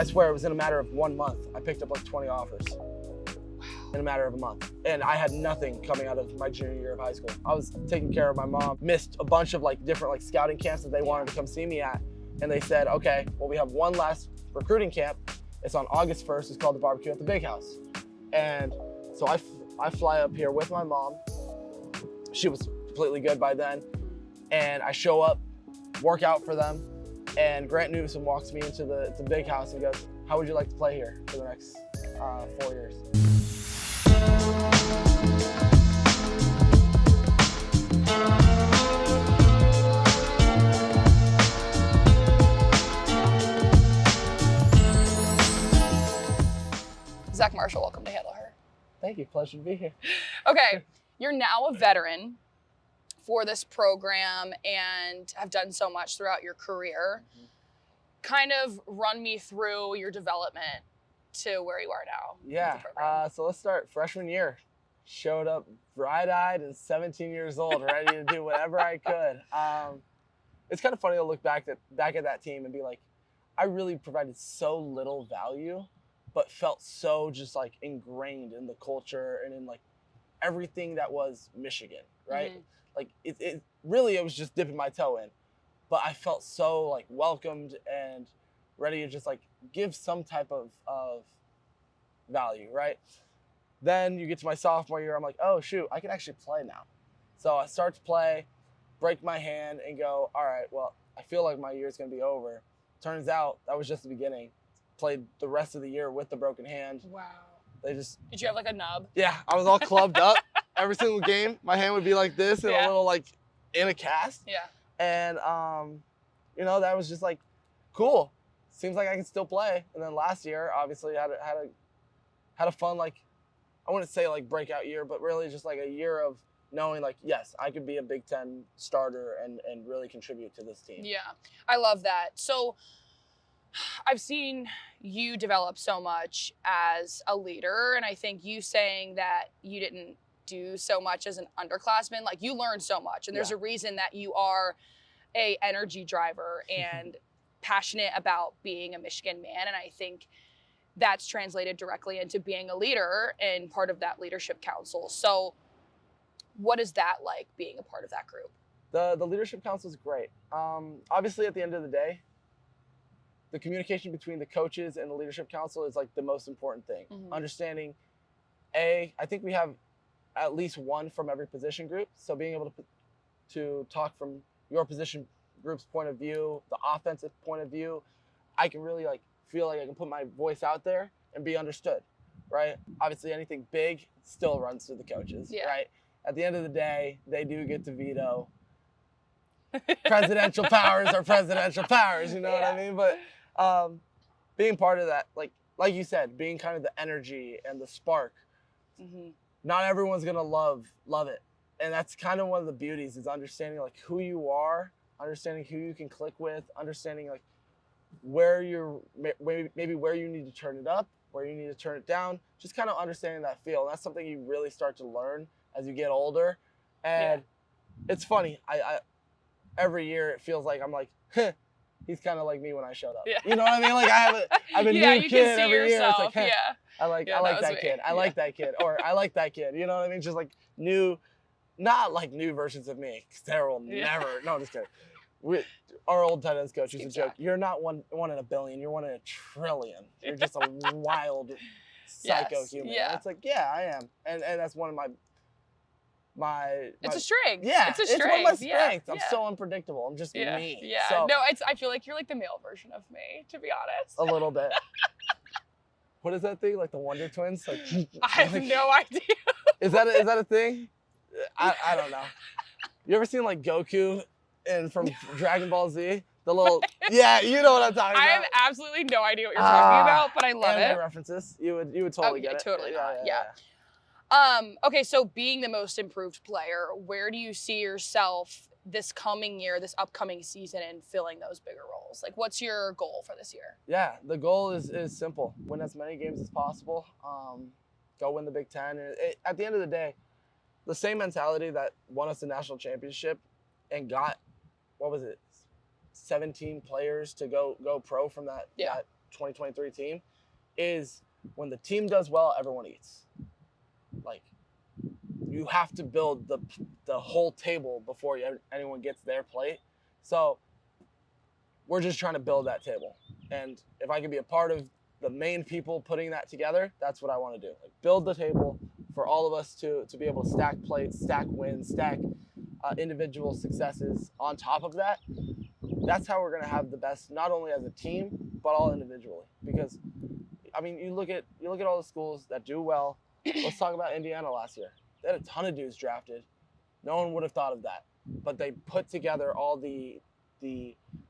I swear it was in a matter of 1 month. I picked up like 20 offers in a matter of a month. And I had nothing coming out of my junior year of high school. I was taking care of my mom, missed a bunch of like different like scouting camps that they wanted to come see me at. And they said, okay, well, we have one last recruiting camp. It's on August 1st. It's called the Barbecue at the Big House. And so I fly up here with my mom. She was completely good by then. And I show up, work out for them. And Grant Newsom walks me into the Big House and goes, how would you like to play here for the next 4 years? Zack Marshall, welcome to Handle Her. Thank you, pleasure to be here. Okay, you're now a veteran for this program and have done so much throughout your career. Kind of run me through your development to where you are now. Yeah, so let's start freshman year. Showed up bright-eyed and 17 years old, ready to do whatever I could. It's kind of funny to look back at that team and be like, I really provided so little value, but felt so just like ingrained in the culture and in like everything that was Michigan, right? Mm-hmm. Like it really was just dipping my toe in, but I felt so like welcomed and ready to just like give some type of value, right? Then you get to my sophomore year, I'm like, oh shoot, I can actually play now. So I start to play, break my hand and go, all right, well, I feel like my year's gonna be over. Turns out that was just the beginning. Played the rest of the year with the broken hand. Wow. They just... Did you have like a nub? Yeah, I was all clubbed up. Every single game, my hand would be like this and a little like in a cast. Yeah. And, you know, that was just like, cool. Seems like I can still play. And then last year, obviously, had a fun, like, I wouldn't say like breakout year, but really just like a year of knowing like, yes, I could be a Big Ten starter and really contribute to this team. Yeah, I love that. So I've seen you develop so much as a leader, and I think you saying that you didn't do so much as an underclassman, like you learned so much, and there's a reason that you are a energy driver and passionate about being a Michigan man, and I think that's translated directly into being a leader and part of that leadership council. So what is that like, being a part of that group? The leadership council is great. Obviously, at the end of the day, the communication between the coaches and the leadership council is like the most important thing. Mm-hmm. Understanding, I think we have at least one from every position group. So being able to talk from your position group's point of view, the offensive point of view, I can really like feel like I can put my voice out there and be understood, right? Obviously, anything big still runs through the coaches, right? At the end of the day, they do get to veto. Presidential powers are presidential powers, you know what I mean? But being part of that, like you said, being kind of the energy and the spark, not everyone's gonna love it. And that's kind of one of the beauties, is understanding like who you are, understanding who you can click with, understanding like where you're, maybe where you need to turn it up, where you need to turn it down, just kind of understanding that feel. And that's something you really start to learn as you get older. And it's funny, I every year it feels like I'm like, he's kind of like me when I showed up. Yeah. You know what I mean? Like I have a new kid every year. It's like, I like that kid. I like that kid. Or I like that kid. You know what I mean? Just like new, not like new versions of me. Because there will never, no, I'm just kidding. Our old tight ends coach used to joke, you're not one in a billion, you're 1 in a trillion. You're just a wild psycho human. Yeah. And it's like, yeah, I am. And that's one of my it's a strength. Yeah, it's a strength. It's one of my strengths. I'm so unpredictable. I'm just me. Yeah. So, no, I feel like you're like the male version of me, to be honest. A little bit. What is that thing? Like the Wonder Twins? Like, I have no idea. Is that a thing? I don't know. You ever seen like Goku from Dragon Ball Z? The little yeah, you know what I'm talking about. I have absolutely no idea what you're talking about, but I love it. References. You would totally get it. Totally not. Yeah. Okay, so being the most improved player, where do you see yourself this coming year, this upcoming season, and filling those bigger roles? Like, what's your goal for this year? Yeah, the goal is simple. Win as many games as possible. Go win the Big Ten. And at the end of the day, the same mentality that won us the national championship and got, 17 players to go pro from that 2023 team is when the team does well, everyone eats. Like, you have to build the whole table before anyone gets their plate. So we're just trying to build that table. And if I can be a part of the main people putting that together, that's what I want to do. Like, build the table for all of us to be able to stack plates, stack wins, stack individual successes on top of that. That's how we're going to have the best, not only as a team, but all individually. Because, I mean, you look at all the schools that do well. Let's talk about Indiana last year. They had a ton of dudes drafted. No one would have thought of that. But they put together all the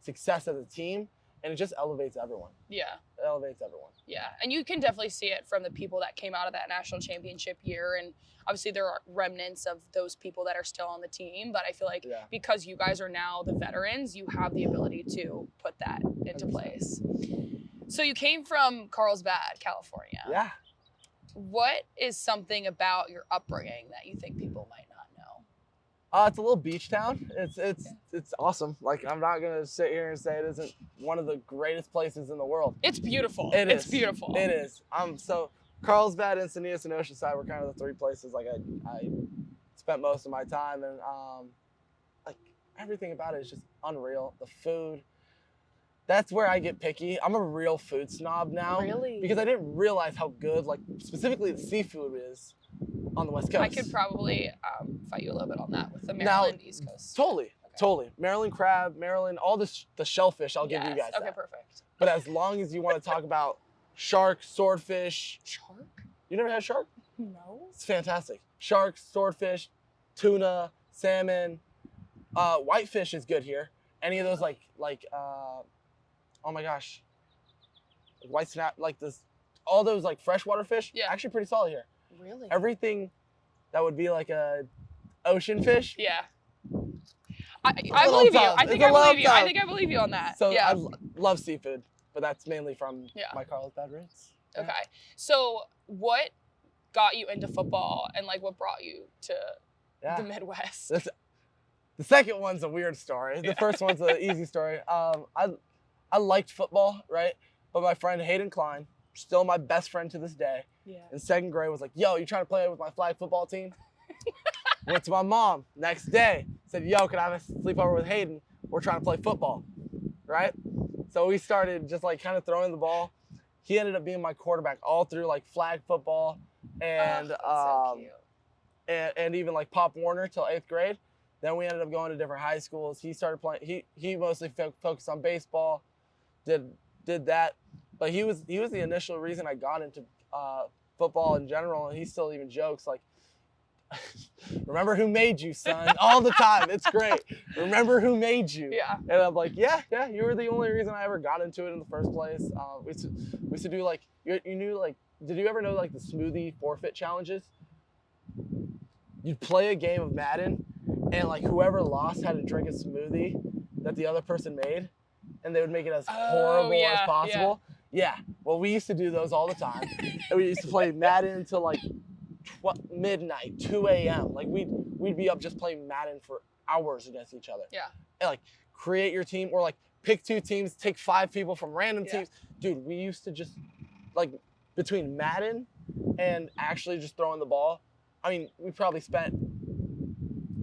success as a team, and it just elevates everyone. Yeah. It elevates everyone. Yeah, and you can definitely see it from the people that came out of that national championship year. And obviously there are remnants of those people that are still on the team. But I feel like because you guys are now the veterans, you have the ability to put that into 100%. Place. So you came from Carlsbad, California. Yeah. What is something about your upbringing that you think people might not know? It's a little beach town. It's awesome. Like, I'm not gonna sit here and say it isn't one of the greatest places in the world. It's beautiful. It's beautiful. It is. So Carlsbad, Encinitas, and Oceanside were kind of the three places like I spent most of my time, and like, everything about it is just unreal. The food. That's where I get picky. I'm a real food snob now. Really? Because I didn't realize how good, like, specifically the seafood is on the West Coast. I could probably fight you a little bit on that with the Maryland East Coast. Totally. Maryland crab, Maryland, all the shellfish, I'll give you guys Okay, that. perfect. But as long as you want to talk about shark, swordfish. Shark? You never had shark? No. It's fantastic. Shark, swordfish, tuna, salmon. Whitefish is good here. Any of those oh my gosh, white snap, like this, all those like freshwater fish, actually pretty solid here. Really? Everything that would be like a ocean fish. Yeah. I believe you. I think I believe you on that. So yeah. I love seafood, but that's mainly from my Carlsbad roots. Okay. So what got you into football, and like what brought you to the Midwest? The second one's a weird story. The first one's an easy story. I liked football, right? But my friend Hayden Klein, still my best friend to this day, in second grade was like, yo, you trying to play with my flag football team? Went to my mom next day, said, yo, can I have a sleepover with Hayden? We're trying to play football, right? So we started just like kind of throwing the ball. He ended up being my quarterback all through like flag football and so cute. and even like Pop Warner till 8th grade. Then we ended up going to different high schools. He started playing, he mostly focused on baseball. Did that, but he was the initial reason I got into football in general, and he still even jokes like, remember who made you, son, all the time. It's great. Remember who made you. Yeah. And I'm like, yeah, you were the only reason I ever got into it in the first place. We used to do like, you knew like, did you ever know like the smoothie forfeit challenges? You'd play a game of Madden, and like whoever lost had to drink a smoothie that the other person made, and they would make it as horrible as possible. Yeah. Well, we used to do those all the time. And we used to play Madden until like midnight, 2 a.m. Like we'd be up just playing Madden for hours against each other. Yeah. And like create your team, or like pick 2 teams, take 5 people from random teams. Dude, we used to just like, between Madden and actually just throwing the ball, I mean, we probably spent,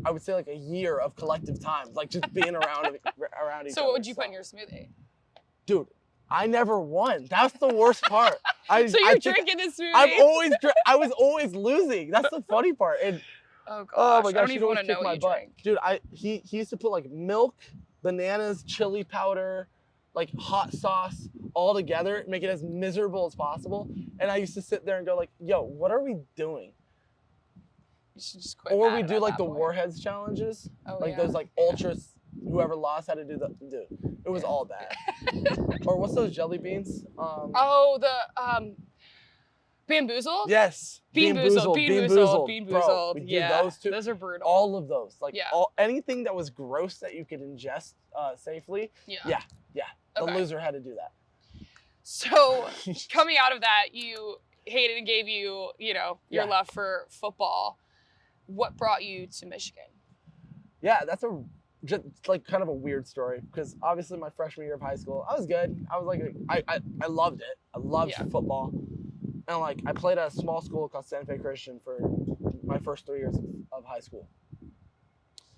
I would say like a year of collective time, like just being around each other. So what would you put in your smoothie? Dude, I never won. That's the worst part. So you're drinking this smoothie? I was always losing. That's the funny part. And oh gosh, oh my gosh, I don't even want to know what you drink. Dude, he used to put like milk, bananas, chili powder, like hot sauce all together, make it as miserable as possible. And I used to sit there and go like, yo, what are we doing? You should just quit. Or we do like the Warheads challenges, those like ultras. Whoever lost had to do it was all that. Or what's those jelly beans? The Bamboozled? Yes. Bean-boozled. Bro, we did those too. Those are brutal. All of those. Like anything that was gross that you could ingest safely. Yeah. The loser had to do that. So coming out of that, Hayden gave you, your love for football. What brought you to Michigan? Yeah, that's a just like kind of a weird story because obviously my freshman year of high school, I was good. I was like, I loved it. I loved football. And like I played at a small school called Santa Fe Christian for my first 3 years of high school.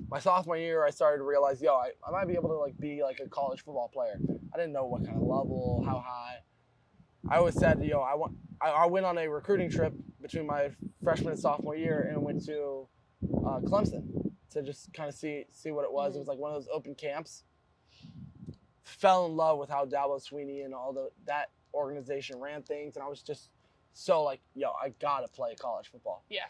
My sophomore year, I started to realize, I might be able to like be like a college football player. I didn't know what kind of level, how high. I always said, I went on a recruiting trip between my freshman and sophomore year and went to Clemson to just kind of see what it was. Mm-hmm. It was like one of those open camps. Fell in love with how Dabo Sweeney and all that organization ran things, and I was just so like, I gotta play college football. Yeah.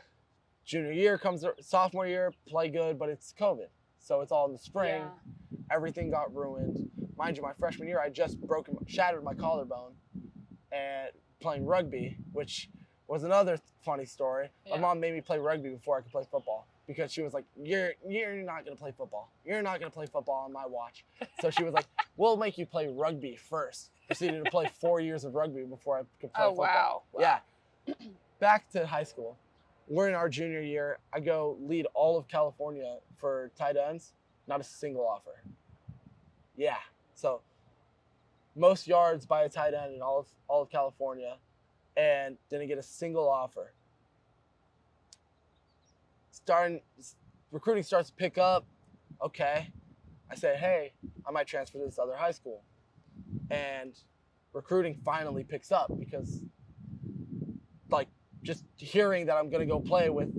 Junior year comes, sophomore year, play good, but it's COVID, so it's all in the spring. Yeah. Everything got ruined. Mind you, my freshman year, I just shattered my collarbone, and playing rugby, which was another funny story. Yeah. My mom made me play rugby before I could play football because she was like, "You're not gonna play football. You're not gonna play football on my watch." So she was like, "We'll make you play rugby first." Proceeded to play 4 years of rugby before I could play football. Wow. Yeah. Back to high school. We're in our junior year. I go lead all of California for tight ends. Not a single offer. Yeah. So most yards by a tight end in all of California, and didn't get a single offer. Recruiting starts to pick up. Okay. I say, hey, I might transfer to this other high school. And recruiting finally picks up because like just hearing that I'm going to go play with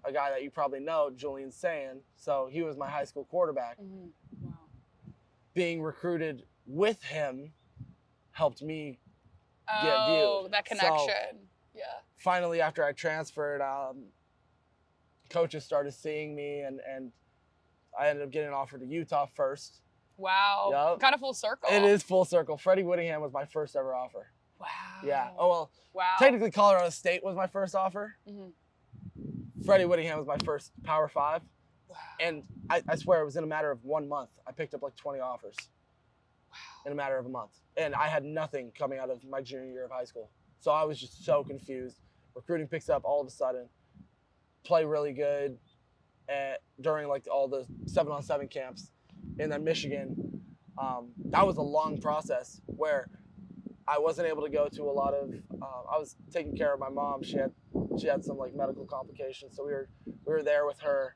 a guy that you probably know, Julian Sayin. So he was my high school quarterback. Mm-hmm. Wow. Being recruited with him helped me get viewed. Oh, that connection. So, yeah. Finally, after I transferred, coaches started seeing me, and I ended up getting an offer to Utah first. Wow. Yep. Kind of full circle. It is full circle. Freddie Whittingham was my first ever offer. Wow. Yeah. Oh, well, wow. Technically, Colorado State was my first offer. Mm-hmm. Freddie Whittingham was my first Power 5. Wow. And I swear it was in a matter of 1 month. I picked up like 20 offers. Wow. In a matter of a month. And I had nothing coming out of my junior year of high school. So I was just so confused. Recruiting picks up all of a sudden. Play really good during like all the 7-on-7 camps. And then Michigan, that was a long process where I wasn't able to go to a lot of. I was taking care of my mom. She had some like medical complications, so we were there with her.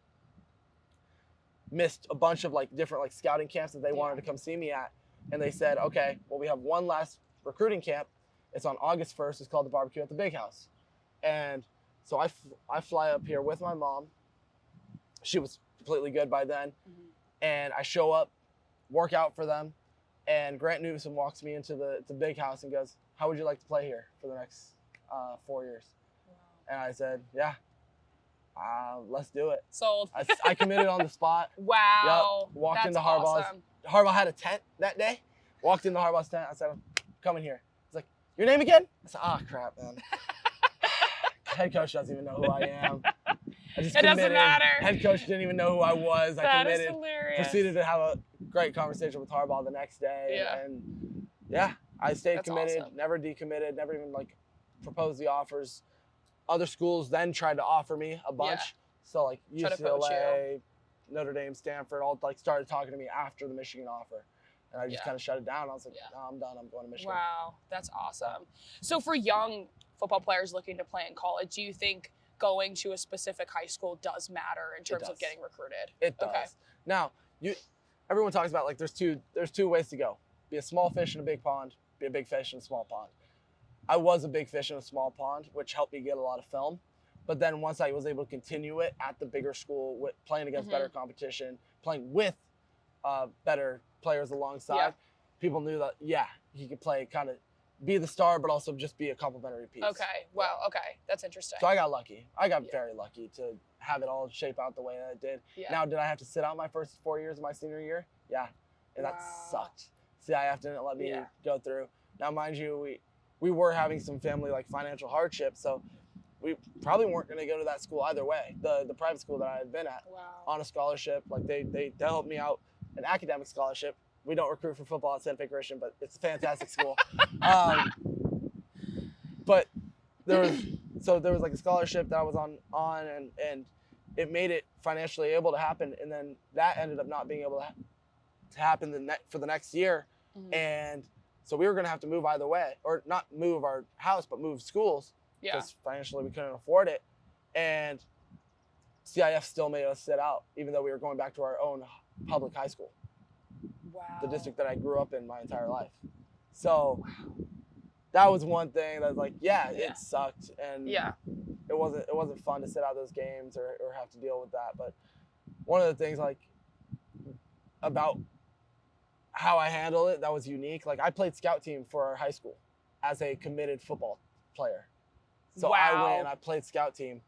Missed a bunch of like different like scouting camps that they wanted to come see me at, and they said, okay, well we have one last recruiting camp. It's on August 1st. It's called the Barbecue at the Big House, and so I fly up here with my mom. She was completely good by then. Mm-hmm. And I show up, work out for them, and Grant Newsom walks me into the big house and goes, how would you like to play here for the next 4 years? Wow. And I said, yeah, let's do it. Sold. I committed on the spot. Wow. Yep. Walked That's into Harbaugh's. Awesome. Harbaugh had a tent that day. Walked into Harbaugh's tent. I said, I'm coming here. He's like, your name again? I said, crap, man. Head coach doesn't even know who I am. I just committed. Doesn't matter. Head coach didn't even know who I was. I committed. Is hilarious. Proceeded to have a great conversation with Harbaugh the next day. Yeah. And yeah, I stayed committed, awesome. Never decommitted, never even like proposed the offers. Other schools then tried to offer me a bunch. Yeah. So like UCLA, Notre Dame, Stanford, all like started talking to me after the Michigan offer. And I just kind of shut it down. I was like, no, I'm done. I'm going to Michigan. Wow, that's awesome. So for young football players looking to play in college, do you think going to a specific high school does matter in terms of getting recruited? It does. Okay. Now, everyone talks about like there's two ways to go. Be a small fish in a big pond, be a big fish in a small pond. I was a big fish in a small pond, which helped me get a lot of film. But then once I was able to continue it at the bigger school, with playing against better competition, playing with better players alongside, people knew that, he could play kind of be the star, but also just be a complimentary piece. Okay. Wow. Okay. That's interesting. So I got lucky. I got very lucky to have it all shape out the way that it did. Yeah. Now, did I have to sit out my first 4 years of my senior year? Yeah. And that sucked. CIF didn't let me go through. Now, mind you, we were having some family like financial hardship, so we probably weren't going to go to that school either way. The private school that I had been at on a scholarship, like they helped me out, an academic scholarship. We don't recruit for football at Santa Fe Christian, but it's a fantastic school. But there was like a scholarship that I was on, and it made it financially able to happen. And then that ended up not being able to happen for the next year. Mhm. And so we were going to have to move either way, or not move our house, but move schools because financially we couldn't afford it. And CIF still made us sit out, even though we were going back to our own public high school. Wow. The district that I grew up in my entire life. So that was one thing that was like, it sucked. And it wasn't fun to sit out those games or have to deal with that. But one of the things like about how I handle it that was unique, like I played scout team for our high school as a committed football player. So I played scout team.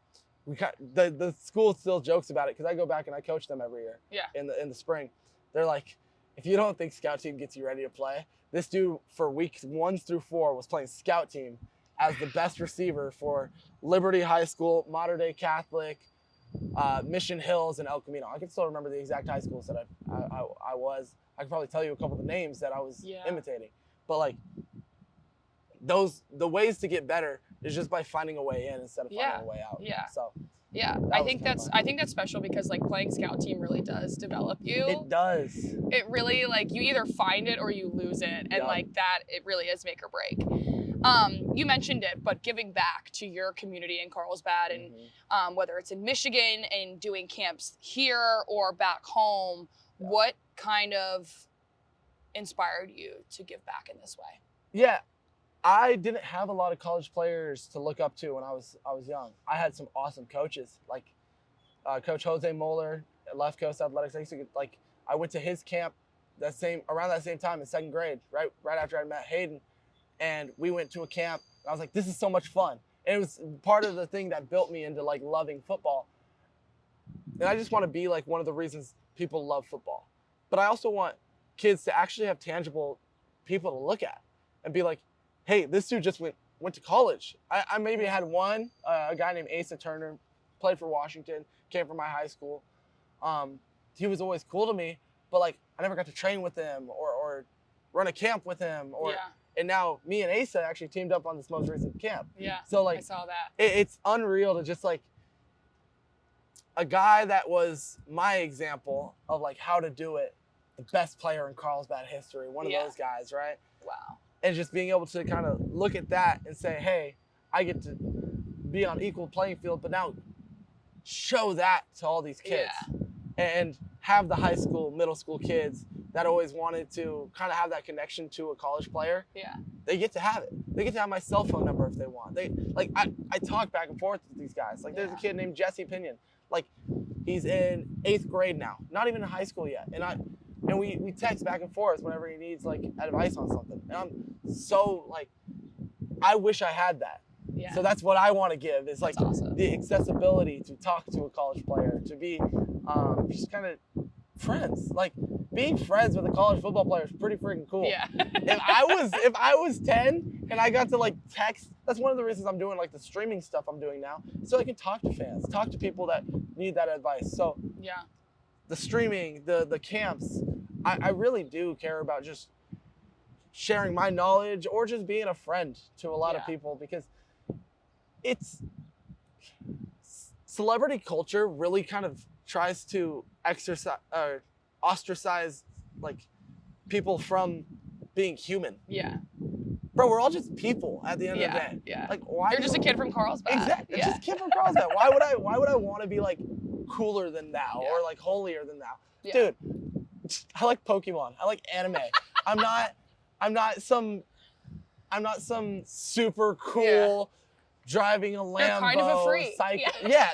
We got the school still jokes about it because I go back and I coach them every year. Yeah. In the spring, they're like, if you don't think scout team gets you ready to play, this dude for weeks 1 through 4 was playing scout team as the best receiver for Liberty High School, Mater Dei Catholic, Mission Hills, and El Camino. I can still remember the exact high schools that I was. I could probably tell you a couple of the names that I was imitating. But like the ways to get better is just by finding a way in instead of finding a way out. Yeah. So I think that's special because like playing scout team really does develop you. It does. It really like you either find it or you lose it, and like that it really is make or break. You mentioned it, but giving back to your community in Carlsbad, and whether it's in Michigan and doing camps here or back home, what kind of inspired you to give back in this way? Yeah. I didn't have a lot of college players to look up to when I was young. I had some awesome coaches, like Coach Jose Moeller at Left Coast Athletics. I went to his camp around that same time in 2nd grade, right after I met Hayden, and we went to a camp. And I was like, this is so much fun. And it was part of the thing that built me into like loving football. And I just want to be like one of the reasons people love football. But I also want kids to actually have tangible people to look at and be like, hey, this dude just went to college. I maybe had one, a guy named Asa Turner, played for Washington, came from my high school. He was always cool to me, but like I never got to train with him or run a camp with him. And now me and Asa actually teamed up on this most recent camp. Yeah, so like I saw that. It's unreal to just like a guy that was my example of like how to do it, the best player in Carlsbad history, one of those guys, right? Wow. And just being able to kind of look at that and say, hey, I get to be on equal playing field, but now show that to all these kids. And have the high school, middle school kids that always wanted to kind of have that connection to a college player. Yeah. They get to have it. They get to have my cell phone number if they want. I talk back and forth with these guys. Like there's a kid named Jesse Pinion. Like he's in 8th grade now, not even in high school yet. And we text back and forth whenever he needs like advice on something. And I'm so like, I wish I had that. Yeah. So that's what I want to give is like awesome. The accessibility to talk to a college player, to be just kind of friends. Like being friends with a college football player is pretty freaking cool. Yeah. if I was 10 and I got to like text, that's one of the reasons I'm doing like the streaming stuff I'm doing now, so I can talk to fans, talk to people that need that advice. So the streaming, the camps, I really do care about just sharing my knowledge or just being a friend to a lot of people, because it's celebrity culture really kind of tries to ostracize like people from being human. Yeah. Bro, we're all just people at the end of the day. Yeah. Like why you're just a kid from Carlsbad. Exactly. Yeah. Just a kid from Carlsbad. Why would I want to be like cooler than thou or like holier than thou? Yeah. Dude, I like Pokemon. I like anime. I'm not some super cool driving a Lambo. You're kind of a freak.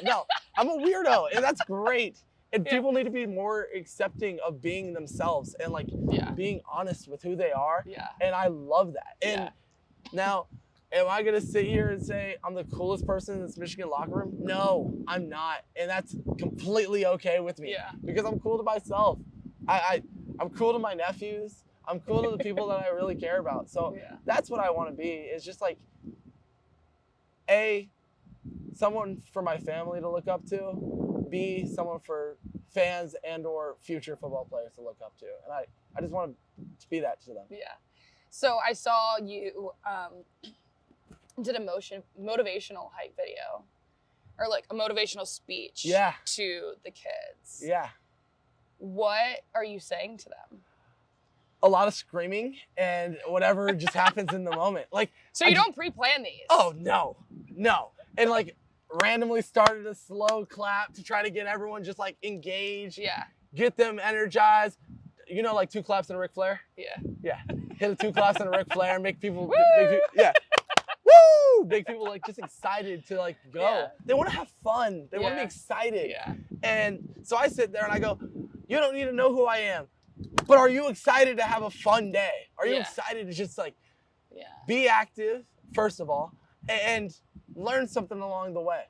No, I'm a weirdo, and that's great. And people need to be more accepting of being themselves and like being honest with who they are. Yeah. And I love that. And now, am I gonna sit here and say I'm the coolest person in this Michigan locker room? No, I'm not, and that's completely okay with me. Yeah. Because I'm cool to myself. I'm cool to my nephews. I'm cool to the people that I really care about. So that's what I want to be, is just like someone for my family to look up to, B, someone for fans and or future football players to look up to. And I just want to be that to them. Yeah. So I saw you did a motivational hype video or like a motivational speech Yeah. to the kids. Yeah. What are you saying to them? A lot of screaming and whatever just happens in the moment. Like, So you don't pre-plan these? Oh, no. And like randomly started a slow clap to try to get everyone just like engaged. Yeah. Get them energized. You know, like 2 claps and a Ric Flair? Yeah. Yeah. Hit a 2 claps and a Ric Flair, make people, Woo! yeah. Woo! Make people like just excited to like go. Yeah. They want to have fun. They want to be excited. Yeah. And so I sit there and I go, you don't need to know who I am, but are you excited to have a fun day? Are you excited to just like be active, first of all, and learn something along the way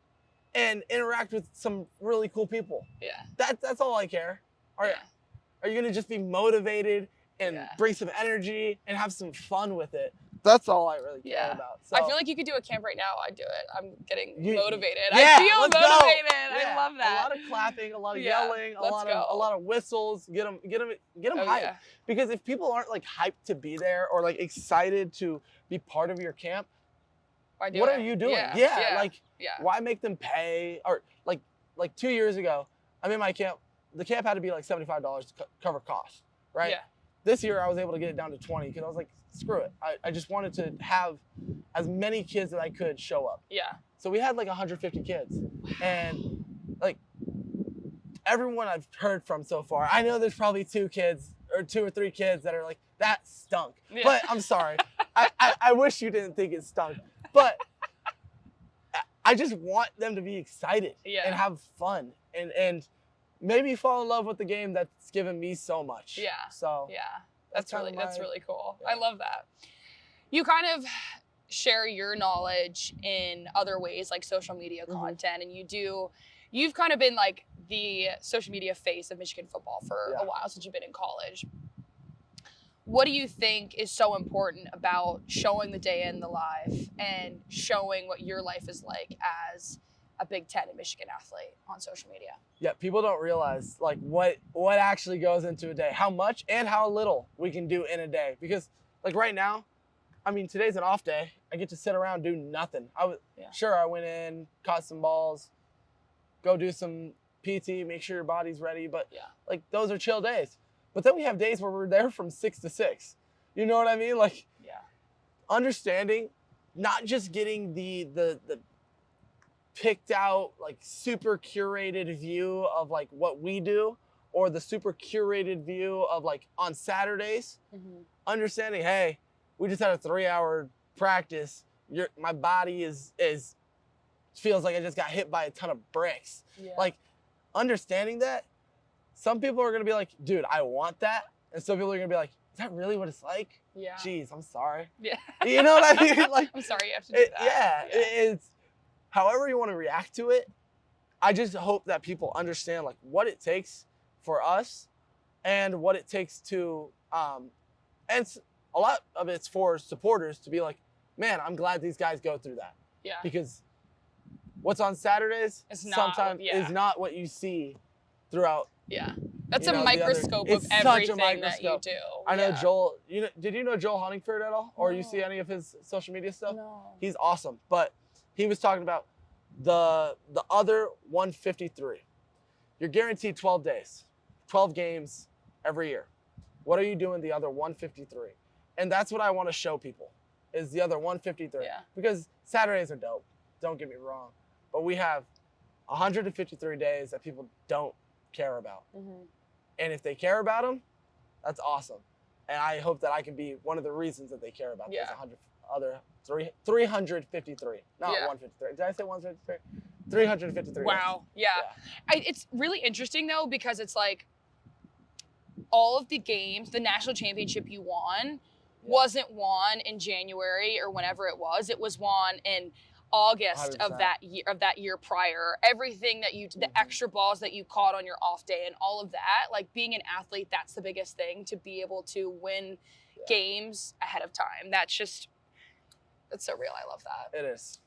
and interact with some really cool people? Yeah. That's all I care. Are you going to just be motivated and bring some energy and have some fun with it? That's all I really care about. So, I feel like you could do a camp right now. I'd do it. I'm getting motivated. Yeah, I feel motivated. I love that. A lot of clapping, a lot of yelling, a lot of whistles. Get them hyped. Because if people aren't like hyped to be there or like excited to be part of your camp, what are you doing? Why make them pay? Or like 2 years ago, I made my camp. The camp had to be like $75 to cover costs, right? Yeah. This year I was able to get it down to 20 because I was like, screw it. I just wanted to have as many kids that I could show up. Yeah. So we had like 150 kids. And like everyone I've heard from so far, I know there's probably 2 or 3 kids that are like, that stunk. Yeah. But I'm sorry. I wish you didn't think it stunk. But I just want them to be excited and have fun and maybe fall in love with the game that's given me so much. Yeah. So that's really cool. Yeah. I love that. You kind of share your knowledge in other ways like social media content, and you've kind of been like the social media face of Michigan football for a while since you've been in college. What do you think is so important about showing the day in the life and showing what your life is like as a Big Ten and Michigan athlete on social media? Yeah, people don't realize like what actually goes into a day, how much and how little we can do in a day. Because like right now, I mean, today's an off day. I get to sit around, do nothing. I went in, caught some balls, go do some PT, make sure your body's ready. But like those are chill days. But then we have days where we're there from 6 to 6. You know what I mean? Like understanding, not just getting the picked out, like super curated view of like what we do or the super curated view of like on Saturdays, understanding, hey, we just had a 3-hour practice. My body is feels like I just got hit by a ton of bricks. Yeah. Like understanding that, some people are going to be like, dude, I want that. And some people are going to be like, is that really what it's like? Yeah. Jeez, I'm sorry. Yeah. You know what I mean? Like, I'm sorry you have to do that. Yeah. It's, however you want to react to it, I just hope that people understand like what it takes for us and what it takes to, and a lot of it's for supporters to be like, man, I'm glad these guys go through that. Yeah. Because what's on Saturdays sometimes is not what you see throughout. Yeah. That's a microscope of everything that you do. I know Joel, did you know Joel Huntingford at all? Or you see any of his social media stuff? No. He's awesome. But he was talking about the other 153. You're guaranteed 12 days, 12 games every year. What are you doing the other 153? And that's what I want to show people is the other 153. Yeah. Because Saturdays are dope. Don't get me wrong. But we have 153 days that people don't care about. And if they care about them, that's awesome. And I hope that I can be one of the reasons that they care about those 353, not 153. Did I say 153? 353. Wow. Yeah. It's really interesting though, because it's like all of the games, the national championship you won wasn't won in January or whenever it was. It was won in August 100%. of that year prior. Everything that you, the extra balls that you caught on your off day and all of that, like being an athlete, that's the biggest thing, to be able to win games ahead of time. That's so real. I love that. It is.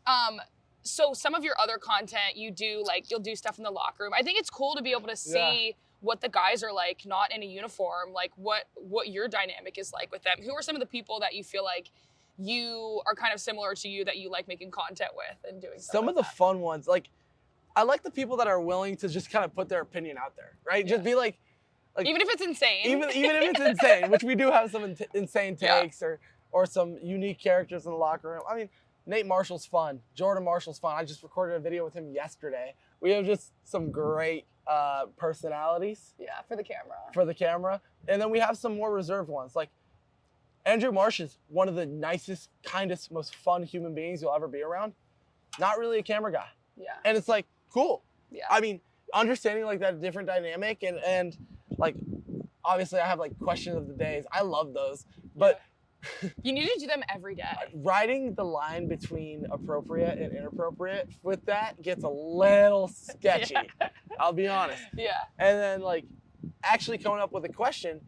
So some of your other content you do, like you'll do stuff in the locker room. I think it's cool to be able to see what the guys are like, not in a uniform, like what your dynamic is like with them. Who are some of the people that you feel like you are kind of similar to you that you like making content with and doing stuff some like of the that? fun ones, like I like the people that are willing to just kind of put their opinion out there, right? Yeah. Just be like even if it's insane. Even if it's insane, which we do have some insane takes or some unique characters in the locker room. I mean, Nate Marshall's fun. Jordan Marshall's fun. I just recorded a video with him yesterday. We have just some great personalities. Yeah, for the camera. For the camera. And then we have some more reserved ones. Like Andrew Marsh is one of the nicest, kindest, most fun human beings you'll ever be around. Not really a camera guy. Yeah. And it's like, cool. Yeah. I mean, understanding like that different dynamic and like, obviously I have like question of the days. I love those. But you need to do them every day. Riding the line between appropriate and inappropriate with that gets a little sketchy. Yeah. I'll be honest. Yeah. And then like actually coming up with a question,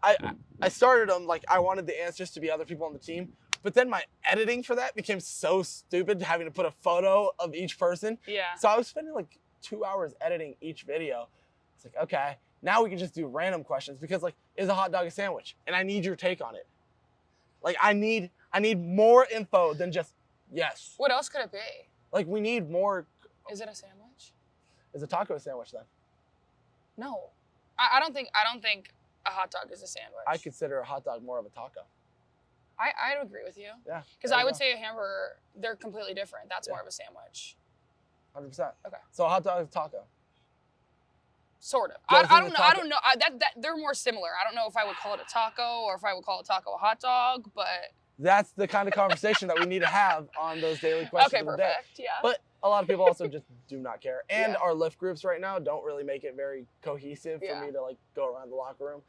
I started them like I wanted the answers to be other people on the team, but then my editing for that became so stupid having to put a photo of each person. Yeah. So I was spending like 2 hours editing each video. It's like, okay, now we can just do random questions because like, is a hot dog a sandwich? And I need your take on it. Like I need more info than just yes. What else could it be? Like we need more. Is it a sandwich? Is a taco a sandwich then? No, I don't think a hot dog is a sandwich. I consider a hot dog more of a taco. I'd agree with you. Yeah. Because I would say a hamburger, they're completely different. That's more of a sandwich. 100%. Okay. So a hot dog is a taco. Sort of. I don't know. I don't know. That they're more similar. I don't know if I would call it a taco or if I would call a taco a hot dog, but that's the kind of conversation that we need to have on those daily questions. Okay, of the perfect. day. Yeah. But a lot of people also just do not care. And our lift groups right now don't really make it very cohesive for me to like go around the locker room.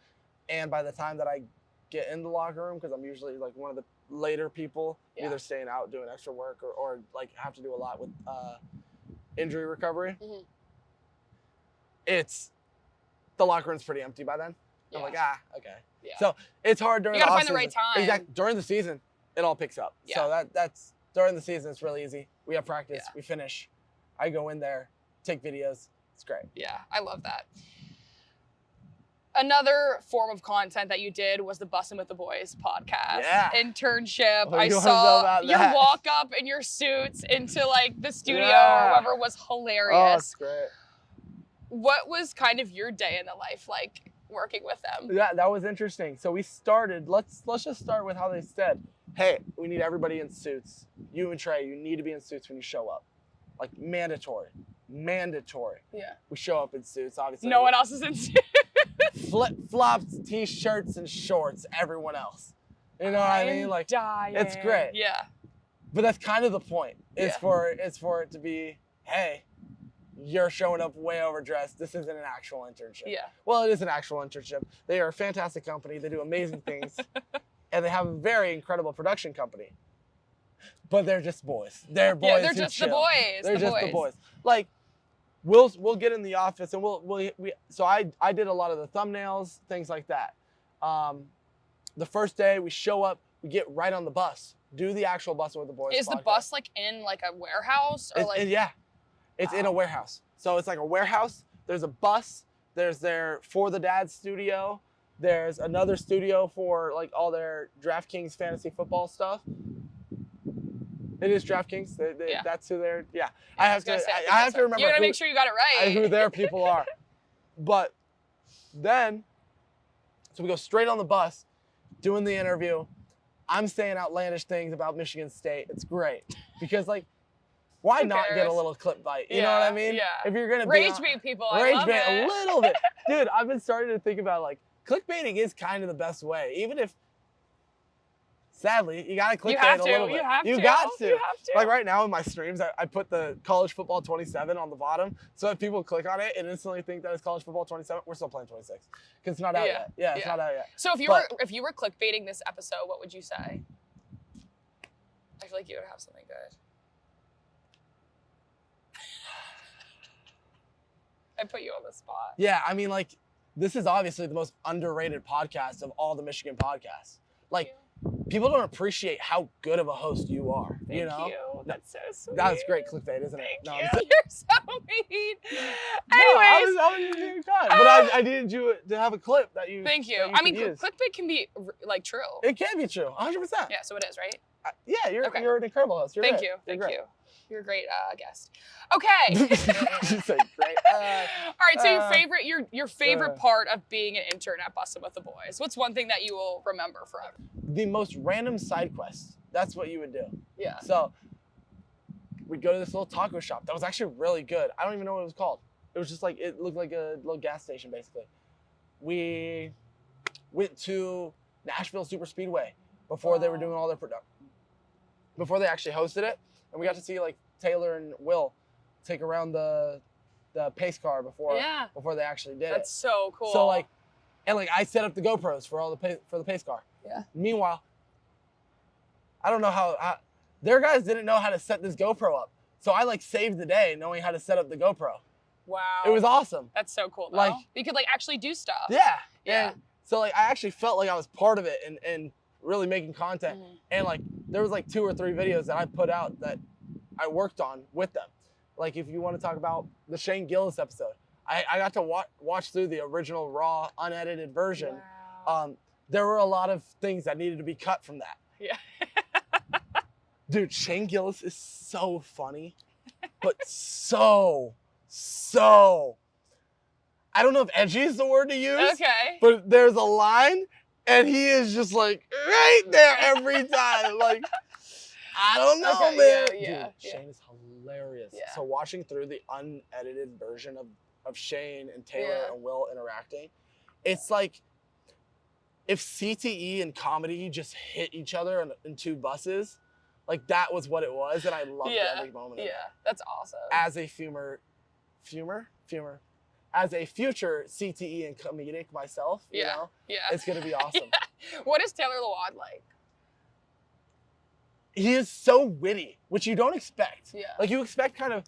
And by the time that I get in the locker room, because I'm usually like one of the later people, either staying out doing extra work or like have to do a lot with injury recovery. Mm-hmm. The locker room's pretty empty by then. I'm like, okay. Yeah. So it's hard during the off season. You gotta find the right time. Exactly. During the season, it all picks up. Yeah. So that's during the season, it's really easy. We have practice, we finish. I go in there, take videos. It's great. Yeah, I love that. Another form of content that you did was the Bussin' with the Boys podcast. Yeah. Internship. I saw your walk up in your suits into like the studio or whatever was hilarious. Oh, that's great. What was kind of your day in the life like working with them? Yeah, that was interesting. So we started, let's just start with how they said, hey, we need everybody in suits. You and Trey, you need to be in suits when you show up. Like mandatory. Yeah. We show up in suits, obviously. No one else is in suits. Flip-flops, t-shirts, and shorts, everyone else. You know what I mean? Like dying. It's great. Yeah. But that's kind of the point. It's for it to be, hey, you're showing up way overdressed. This isn't an actual internship. Yeah. Well, it is an actual internship. They are a fantastic company. They do amazing things. And they have a very incredible production company. But they're just boys. They're boys. Yeah, they're just the boys. They're just the boys. Like, we'll get in the office and so I did a lot of the thumbnails, things like that. The first day we show up, we get right on the bus, do the actual Bussin' with the Boys. Is the bus like in like a warehouse or It's in a warehouse. So it's like a warehouse. There's a bus. There's their For the Dad studio. There's another studio for like all their DraftKings fantasy football stuff. It is DraftKings. That's who they're. Yeah. I have to remember. You gotta make sure you got it right. Who their people are. But then, so we go straight on the bus, doing the interview. I'm saying outlandish things about Michigan State. It's great because like. Why not get a little clip bite? You know what I mean? Yeah. If you're gonna rage bait people, I love it. A little bit, dude. I've been starting to think about like clickbaiting is kind of the best way, even if sadly you gotta clickbait a little bit. You got to. Like right now in my streams, I put the college football 27 on the bottom, so if people click on it and instantly think that it's college football 27, we're still playing 26 because it's not out yet. Yeah, it's not out yet. So if you were clickbaiting this episode, what would you say? I feel like you would have something good. I put you on the spot. Yeah, I mean, like, this is obviously the most underrated podcast of all the Michigan podcasts. Like, people don't appreciate how good of a host you are. Thank you. That's so sweet. That was great clickbait, isn't it? Thank you. You're so mean. Anyways. I was being kind. But I needed you to have a clip that you. Thank you. I mean, clickbait can be like true. It can be true, 100%. Yeah, so it is, right? Yeah, you're Okay. you're an incredible host. Thank you. You're a great guest. Okay. She's like, great. All right. So your favorite part of being an intern at Bussin' with the Boys. What's one thing that you will remember forever? The most random side quests. That's what you would do. Yeah. So we'd go to this little taco shop that was actually really good. I don't even know what it was called. It was just like, it looked like a little gas station, basically. We went to Nashville Super Speedway before they were doing all their production. Before they actually hosted it. And we got to see like Taylor and Will take around the pace car before they actually did it. That's so cool. So like, and like I set up the GoPros for the pace car. Yeah. Meanwhile, I don't know how their guys didn't know how to set this GoPro up. So I like saved the day knowing how to set up the GoPro. Wow. It was awesome. That's so cool though. Like, you could like actually do stuff. Yeah. Yeah. And so like I actually felt like I was part of it and really making content. And like there was like 2 or 3 videos that I put out that I worked on with them. Like if you want to talk about the Shane Gillis episode, I got to watch through the original raw unedited version. Wow. There were a lot of things that needed to be cut from that. Yeah. Dude, Shane Gillis is so funny, but so, I don't know if edgy is the word to use. Okay. But there's a line and he is just like right there every time. Like, I don't know, man. Yeah. Dude, Shane is hilarious. Yeah. So watching through the unedited version of Shane and Taylor and Will interacting, it's like if CTE and comedy just hit each other in 2 buses, like that was what it was, and I loved every moment of it. Yeah, that's awesome. As a as a future CTE and comedic myself, you know, it's gonna be awesome. What is Taylor Lawad like? He is so witty, which you don't expect. Yeah. Like you expect him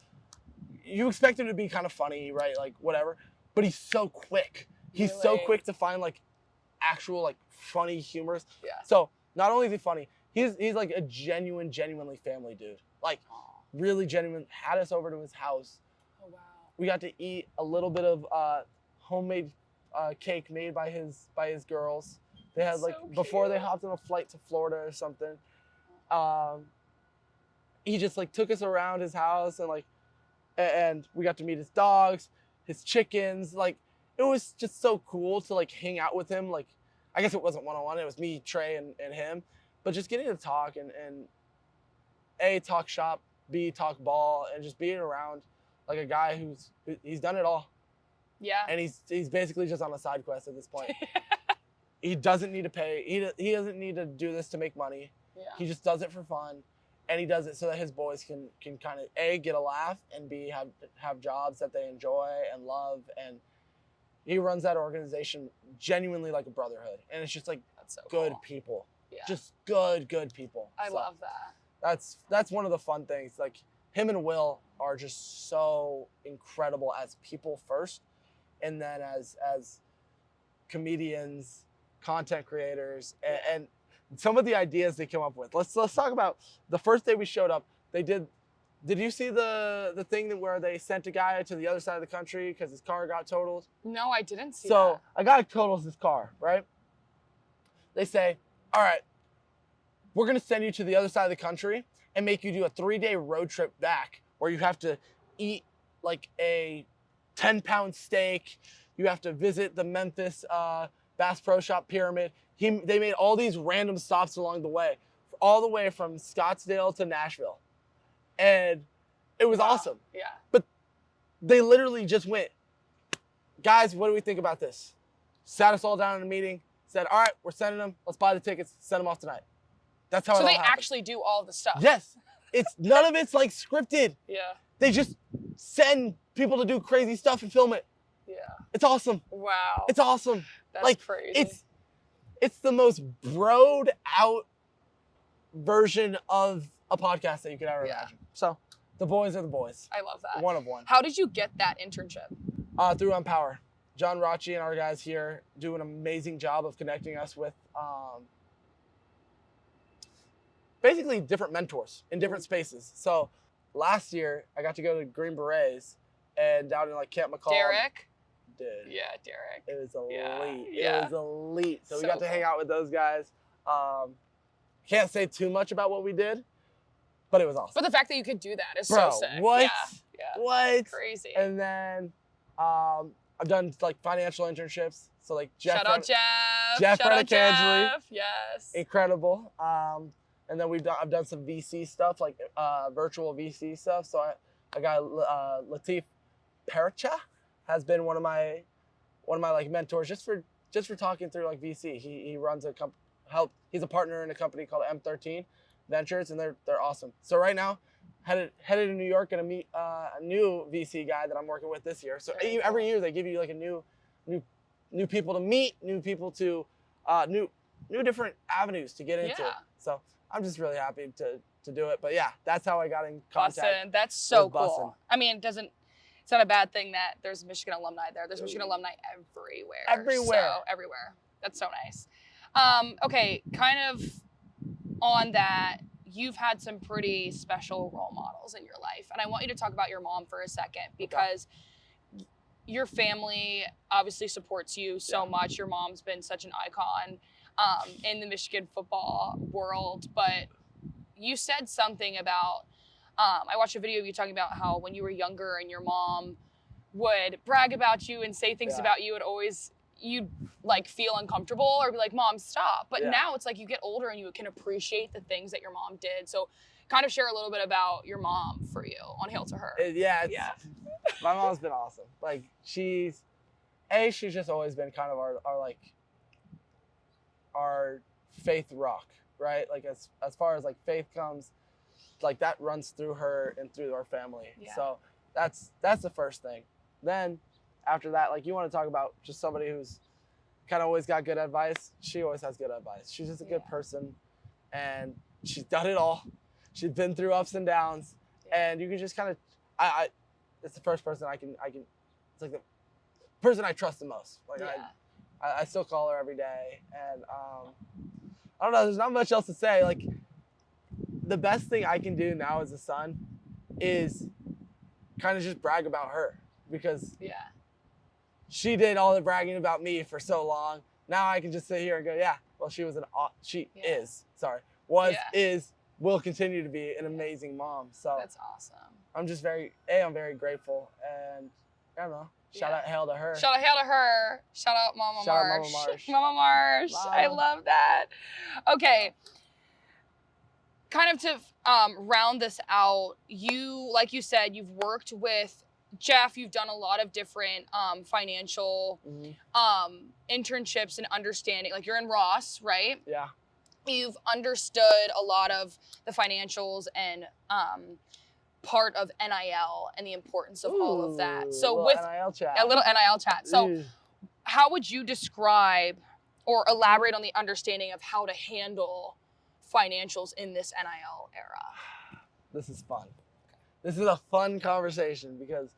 to be kind of funny, right? Like whatever. But he's so quick. He's so quick to find like actual like funny humors. Yeah. So not only is he funny, he's like a genuinely family dude. Like really genuine. Had us over to his house. Oh wow. We got to eat a little bit of homemade cake made by his girls. They had like before they hopped on a flight to Florida or something. He just like took us around his house and we got to meet his dogs, his chickens. Like it was just so cool to like hang out with him. Like I guess it wasn't one-on-one, it was me, Trey, and him. But just getting to talk and A, talk shop, B, talk ball, and just being around like a guy he's done it all. Yeah. And he's basically just on a side quest at this point. He doesn't need to pay. He doesn't need to do this to make money. Yeah. He just does it for fun, and he does it so that his boys can kind of A, get a laugh, and B, have jobs that they enjoy and love. And he runs that organization genuinely like a brotherhood, and it's just like that's so good cool. people. Yeah. Just good people. I love that. That's one of the fun things. Like him and Will are just so incredible as people first, and then as comedians, content creators, and some of the ideas they come up with. Let's talk about the first day we showed up. They did you see the thing where they sent a guy to the other side of the country because his car got totaled? No, I didn't see So a guy totals his car, right? They say, all right, we're going to send you to the other side of the country and make you do a 3-day road trip back where you have to eat like a 10-pound steak. You have to visit the Memphis Bass Pro Shop pyramid. They made all these random stops along the way, all the way from Scottsdale to Nashville. And it was awesome. Yeah. But they literally just went, guys, what do we think about this? Sat us all down in a meeting, said, all right, we're sending them. Let's buy the tickets, send them off tonight. That's how it all happened. So they actually do all the stuff. Yes. None of it's like scripted. Yeah. They just send people to do crazy stuff and film it. Yeah. It's awesome. Wow. It's awesome. That's like, crazy. It's the most broed out version of a podcast that you could ever imagine. So the boys are the boys. I love that. One of one. How did you get that internship? Through Empower. John Rachi and our guys here do an amazing job of connecting us with basically different mentors in different spaces. So last year I got to go to Green Berets and down in like Camp McCall. Derek? Dude. Yeah, Derek. It was elite. Yeah. It was elite. So we So got to hang out with those guys. can't say too much about what we did, but it was awesome. But the fact that you could do that is Bro, so sick. what? Yeah. What? Crazy. And then I've done like financial internships. So like Shout out Jeff. Jeff Shout out Jeff. Yes. Incredible. And then I've done some VC stuff, like virtual VC stuff. So I got Latif Pericha has been one of my like mentors just for talking through like VC. He runs a he's a partner in a company called M13 Ventures, and they're awesome. So right now, headed to New York, gonna meet a new VC guy that I'm working with this year. So every year they give you like a new people to meet, new people to new different avenues to get into. Yeah. So I'm just really happy to do it. But yeah, that's how I got in contact. Bussin'. That's so with cool. Bussin'. I mean, it's not a bad thing that there's Michigan alumni there. There's Michigan alumni everywhere. Everywhere. So, everywhere. That's so nice. Okay, kind of on that, you've had some pretty special role models in your life. And I want you to talk about your mom for a second because your family obviously supports you so much. Your mom's been such an icon in the Michigan football world. But you said something about, I watched a video of you talking about how when you were younger and your mom would brag about you and say things about you, you'd like feel uncomfortable or be like, Mom, stop. But now it's like you get older and you can appreciate the things that your mom did. So kind of share a little bit about your mom for you on Hail to Her. My mom's been awesome. Like she's just always been kind of our faith rock, right? Like as far as like faith comes, like that runs through her and through our family. Yeah. So that's the first thing. Then after that, like you want to talk about just somebody who's kind of always got good advice. She always has good advice. She's just a good person, and she's done it all. She's been through ups and downs, and you can just kind of, it's the first person I can, it's like the person I trust the most. Like I still call her every day, and I don't know. There's not much else to say. Like the best thing I can do now as a son is kind of just brag about her because she did all the bragging about me for so long. Now I can just sit here and go, well, she will continue to be an amazing mom. So that's awesome. I'm just I'm very grateful, and I don't know. Shout out Hail to her. Shout out Hail to her. Shout out Mama Marsh. Mama Marsh. Mom. I love that. Okay. Kind of to round this out, like you said, you've worked with Jeff. You've done a lot of different financial internships and understanding. Like you're in Ross, right? Yeah. You've understood a lot of the financials and part of NIL and the importance of all of that. So with NIL chat. A little NIL chat. So how would you describe or elaborate on the understanding of how to handle financials in this NIL era? This is fun. This is a fun conversation because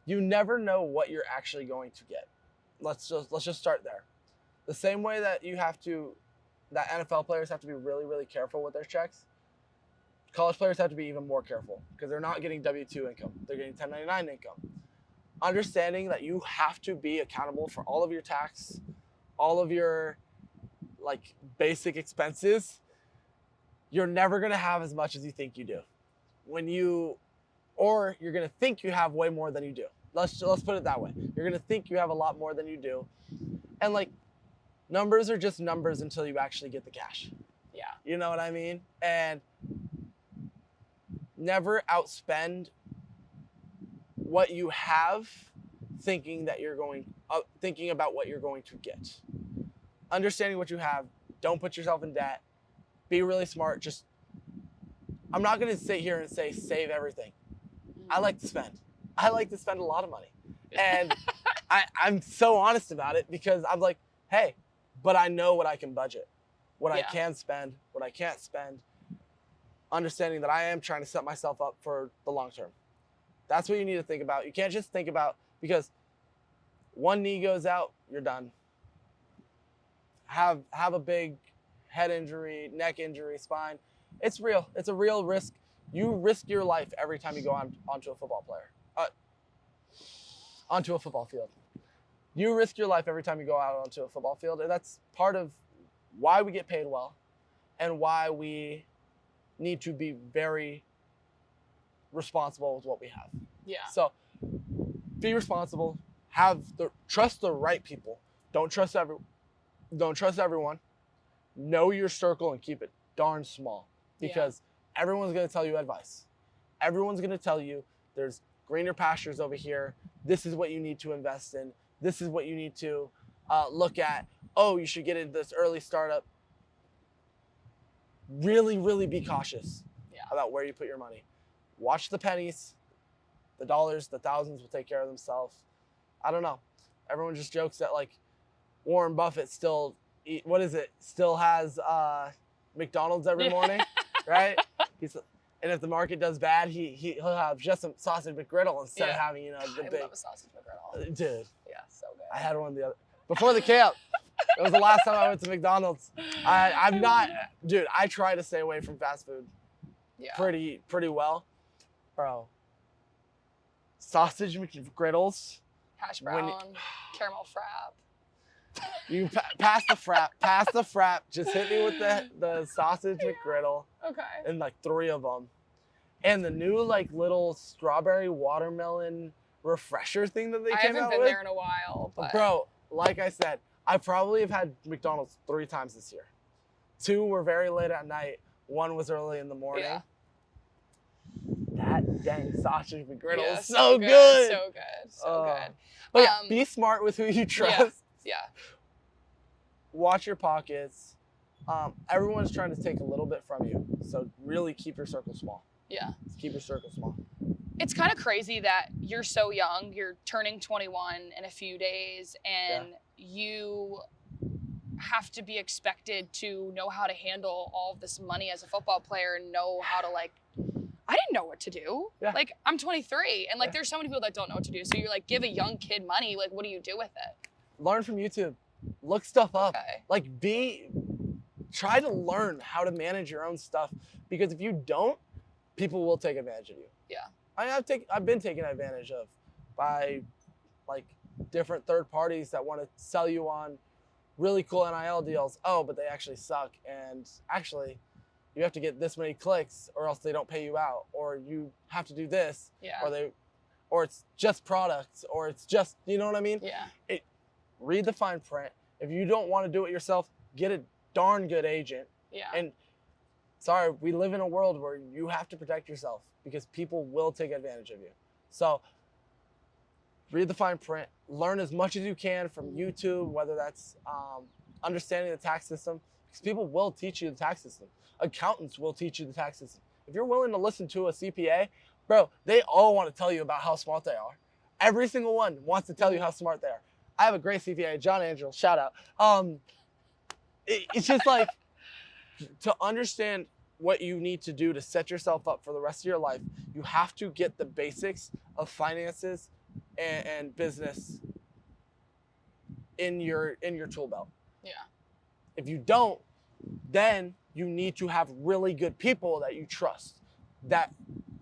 you never know what you're actually going to get. Let's just start there. The same way that that NFL players have to be really, really careful with their checks, college players have to be even more careful because they're not getting W-2 income. They're getting 1099 income. Understanding that you have to be accountable for all of your tax, all of your like basic expenses, you're never going to have as much as you think you do. Or you're going to think you have way more than you do. Let's put it that way. You're going to think you have a lot more than you do. And like numbers are just numbers until you actually get the cash. Yeah. You know what I mean? And never outspend what you have thinking about what you're going to get. Understanding what you have, don't put yourself in debt. Be really smart. I'm not going to sit here and say save everything. I like to spend. I like to spend a lot of money. And I'm so honest about it because I'm like, hey, but I know what I can budget, what I can spend, what I can't spend. Understanding that I am trying to set myself up for the long term. That's what you need to think about. You can't just think about, because one knee goes out, you're done. Have a big head injury, neck injury, spine. It's real. It's a real risk. You risk your life every time you go onto a football field. You risk your life every time you go out onto a football field, and that's part of why we get paid well, and why we need to be very responsible with what we have. Yeah. So be responsible, trust the right people. Don't trust everyone. Know your circle and keep it darn small, because everyone's going to tell you advice. Everyone's going to tell you there's greener pastures over here. This is what you need to invest in. This is what you need to look at. Oh, you should get into this early startup. Really, really be cautious about where you put your money. Watch the pennies. The dollars, the thousands will take care of themselves. I don't know. Everyone just jokes that like Warren Buffett still has McDonald's every morning, right? And if the market does bad, he'll have just some sausage McGriddle instead of having, the big. I love a sausage McGriddle. Dude. Yeah, so good. I had one before the camp. It was the last time I went to McDonald's. I try to stay away from fast food pretty well. Bro. Sausage McGriddles. Hash brown, caramel frap. You pass the frap. Just hit me with the sausage McGriddle. Okay. And like 3 of them. And the new like little strawberry watermelon refresher thing that they came out with. I haven't been there in a while. But... Bro, like I said, I probably have had McDonald's 3 times this year. 2 were very late at night. 1 was early in the morning. Yeah. That dang sausage McGriddle is so good. So good. So good. But yeah, be smart with who you trust. Yeah. Watch your pockets. Everyone's trying to take a little bit from you. So really keep your circle small. Yeah. Keep your circle small. It's kind of crazy that you're so young. You're turning 21 in a few days, and you have to be expected to know how to handle all of this money as a football player and know how to I didn't know what to do. Yeah. Like, I'm 23, and there's so many people that don't know what to do. So you're give a young kid money. Like, what do you do with it? Learn from YouTube. Look stuff up. Okay. Try to learn how to manage your own stuff, because if you don't, people will take advantage of you. Yeah. I've been taken advantage of by different third parties that want to sell you on really cool NIL deals. Oh, but they actually suck, and actually you have to get this many clicks or else they don't pay you out, or you have to do this, or it's just products, or it's just, you know what I mean? Yeah. Read the fine print. If you don't want to do it yourself, get a darn good agent. Yeah. And sorry, we live in a world where you have to protect yourself, because people will take advantage of you. So read the fine print, learn as much as you can from YouTube, whether that's understanding the tax system, because people will teach you the tax system. Accountants will teach you the tax system. If you're willing to listen to a CPA, bro, they all want to tell you about how smart they are. Every single one wants to tell you how smart they are. I have a great CPA, John Angel, shout out. It's just to understand what you need to do to set yourself up for the rest of your life, you have to get the basics of finances and business in your tool belt. Yeah. If you don't, then you need to have really good people that you trust that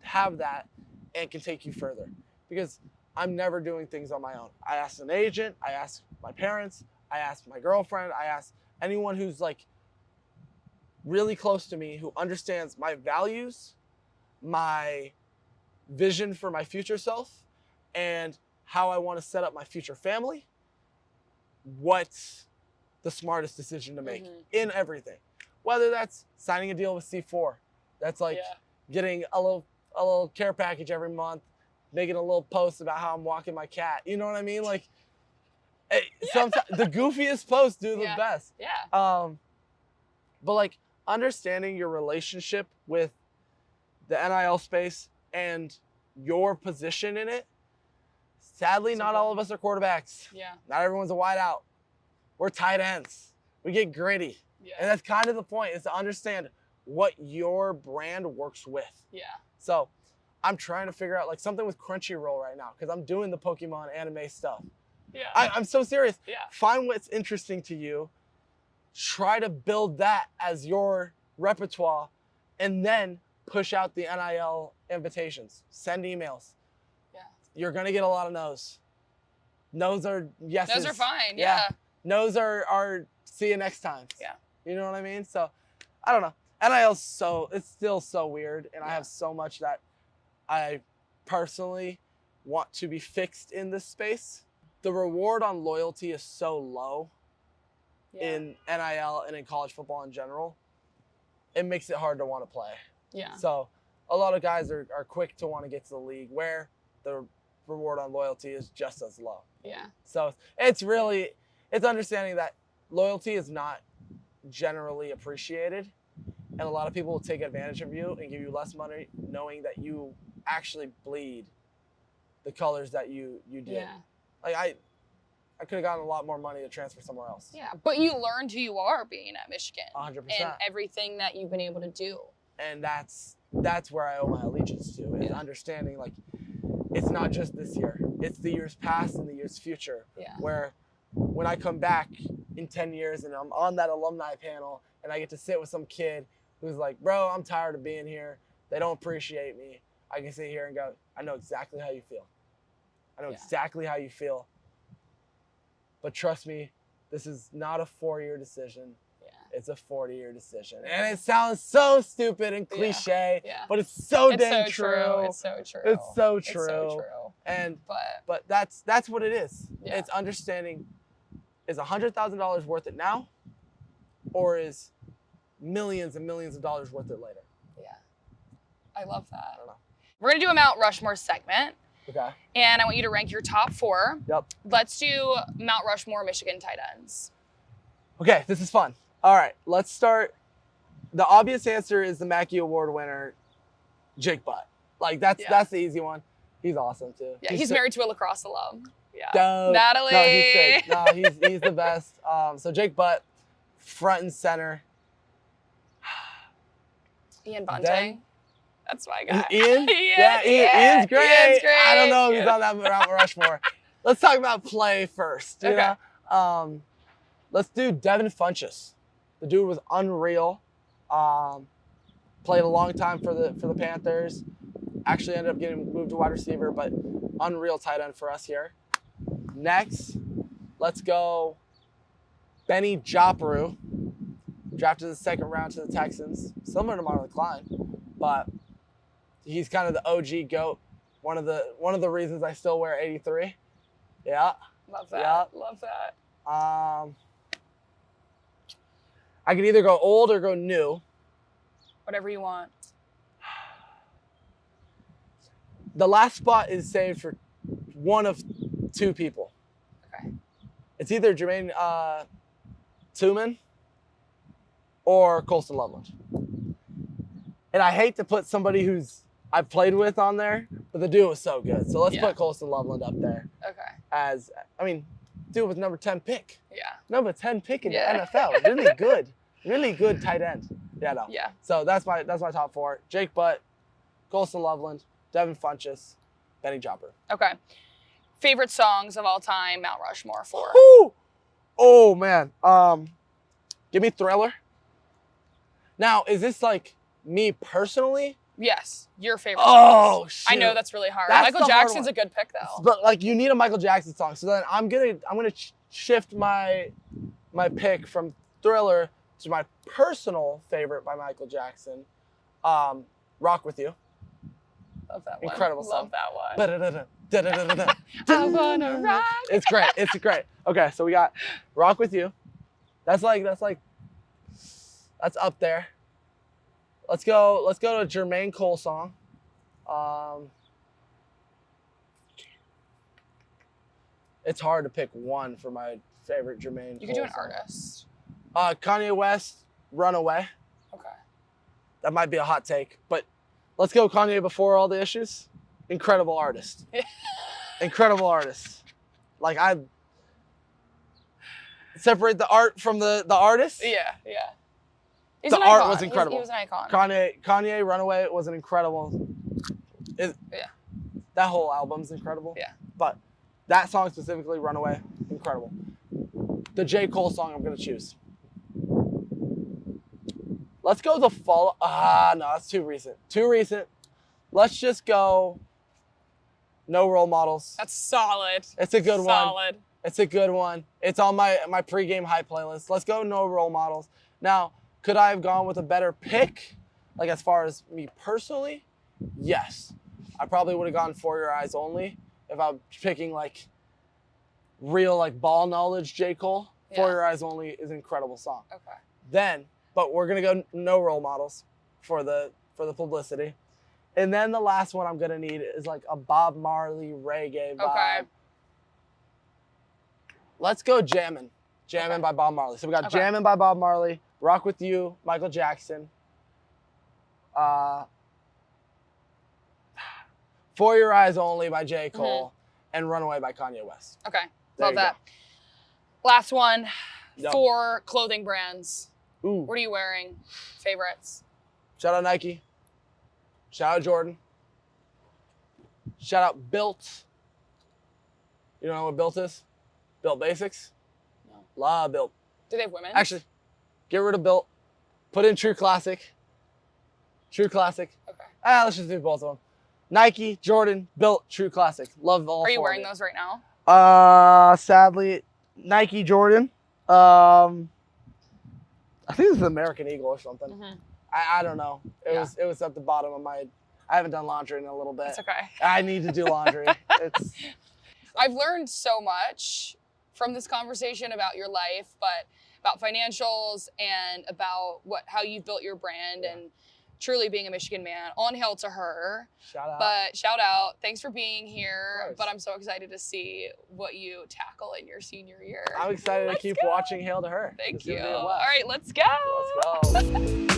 have that and can take you further. Because I'm never doing things on my own. I asked an agent, I asked my parents, I asked my girlfriend, I asked anyone who's really close to me, who understands my values, my vision for my future self, and how I want to set up my future family. What's the smartest decision to make in everything? Whether that's signing a deal with C4, that's getting a little care package every month, making a little post about how I'm walking my cat. You know what I mean? Sometimes the goofiest posts do the best. Yeah. But understanding your relationship with the NIL space and your position in it. Sadly, not all of us are quarterbacks. Yeah. Not everyone's a wide out. We're tight ends. We get gritty. Yeah. And that's kind of the point, is to understand what your brand works with. Yeah. So I'm trying to figure out something with Crunchyroll right now, because I'm doing the Pokemon anime stuff. Yeah. I'm so serious. Yeah. Find what's interesting to you. Try to build that as your repertoire, and then push out the NIL invitations. Send emails. Yeah. You're going to get a lot of no's. No's are yeses. No's are fine. Yeah. No's are see you next time. Yeah. You know what I mean? So I don't know. NIL's it's still so weird, and I Yeah. have so much that I personally want to be fixed in this space. The reward on loyalty is so low in NIL and in college football in general. It makes it hard to want to play. Yeah. So a lot of guys are quick to want to get to the league where the reward on loyalty is just as low. Yeah. So it's understanding that loyalty is not generally appreciated, and a lot of people will take advantage of you and give you less money knowing that you actually bleed the colors that you did. Yeah. Like I could have gotten a lot more money to transfer somewhere else. Yeah, but you learned who you are being at Michigan. 100%. And everything that you've been able to do. And that's where I owe my allegiance to, is understanding like it's not just this year. It's the years past and the years future. Yeah. Where when I come back in 10 years and I'm on that alumni panel and I get to sit with some kid who's like, bro, I'm tired of being here. They don't appreciate me. I can sit here and go, I know exactly how you feel. I know exactly how you feel. But trust me, this is not a 4-year decision. Yeah. It's a 40-year decition. And it sounds so stupid and cliche, but it's so dang true. It's so true. It's so true. It's so true. And but that's what it is. Yeah. It's understanding, is $100,000 worth it now, or is millions and millions of dollars worth it later? Yeah. I love that. I don't know. We're gonna do a Mount Rushmore segment. Okay. And I want you to rank your top 4. Yep. Let's do Mount Rushmore Michigan tight ends. Okay, this is fun. All right, let's start. The obvious answer is the Mackey Award winner, Jake Butt. Like that's the easy one. He's awesome too. Yeah, he's married to a lacrosse alum. Yeah. Dope. Natalie. No, he's sick. No, he's the best. So Jake Butt, front and center. Ian Bunting. Then, that's my guy. Ian? Ian's great. I don't know if he's on that Mount Rushmore. Let's talk about play first. You know? Let's do Devin Funchess. The dude was unreal. Played a long time for the Panthers. Actually ended up getting moved to wide receiver, but unreal tight end for us here. Next, let's go Benny Joperu. Drafted in the 2nd round to the Texans. Similar to Marlon Klein, but he's kind of the OG GOAT. One of the reasons I still wear 83. Yeah. Love that. Yeah. Love that. I could either go old or go new. Whatever you want. The last spot is saved for one of 2 people. Okay. It's either Jermaine Tooman or Colston Loveland. And I hate to put somebody who's I've played with on there, but the dude was so good. So let's put Colston Loveland up there. Okay. Dude was number 10 pick. Yeah. Number 10 pick in the NFL. Really good. Really good tight end. Yeah, no. Yeah. So that's my top 4. Jake Butt, Colston Loveland, Devin Funchess, Benny Jopper. Okay. Favorite songs of all time, Mount Rushmore 4. Woo! Oh man. Give me Thriller. Now, is this like me personally? Yes, your favorite songs. Oh, shoot. I know that's really hard. That's Michael Jackson's a good pick though. But like you need a Michael Jackson song. So then I'm gonna shift my pick from Thriller to my personal favorite by Michael Jackson. Rock With You. Love that one. Incredible song. Love that one. I wanna rock. It's great. It's great. Okay, so we got Rock With You. That's up there. Let's go to a Jermaine Cole song. It's hard to pick one for my favorite Jermaine Cole You could do an song. artist. Kanye West, Runaway. Okay. That might be a hot take, but let's go Kanye Before All the Issues. Incredible artist. Incredible artist. Like I separate the art from the artist. Yeah. He's the an art icon. was incredible. He was an icon. Kanye Runaway was an incredible. That whole album's incredible. Yeah. But that song specifically, Runaway, incredible. The J. Cole song I'm gonna choose. Let's go the fall. No, that's too recent. Too recent. Let's just go No Role Models. That's solid. It's a good one. Solid. It's a good one. It's on my pregame hype playlist. Let's go No Role Models. Now, Could I have gone with a better pick? Like as far as me personally, yes. I probably would have gone For Your Eyes Only if I'm picking like real like ball knowledge J. Cole. Yeah. For Your Eyes Only is an incredible song. Okay. Then, but we're gonna go no role models for the publicity. And then the last one I'm gonna need is like a Bob Marley reggae vibe. Okay. Let's go Jammin'. Jammin' Okay. by Bob Marley. So we got Okay. Jammin' by Bob Marley, Rock With You, Michael Jackson. For Your Eyes Only by J. Cole, and Runaway by Kanye West. Okay. There Love you that. Last one. Yep. 4 clothing brands. Ooh. What are you wearing? Favorites? Shout out Nike. Shout out Jordan. Shout out Built. You don't know what Built is? Built Basics? No. Love Built. Do they have women? Actually, get rid of Built. Put in True Classic. True Classic. Okay. Let's just do both of them. Nike, Jordan, Built, True Classic. Love all 4 Are you of wearing it. those right now? Sadly, Nike, Jordan. I think this is American Eagle or something. Mm-hmm. I don't know. It Yeah. was at the bottom of my. I haven't done laundry in a little bit. It's okay. I need to do laundry. I've learned so much from this conversation about your life, but about financials and about how you've built your brand and truly being a Michigan man. On hail to her. Shout out. But shout out. Thanks for being here. Of course. But I'm so excited to see what you tackle in your senior year. I'm excited to Let's keep go. watching Hail to Her. Thank It's gonna you. be a All blast. right, let's go. Let's go.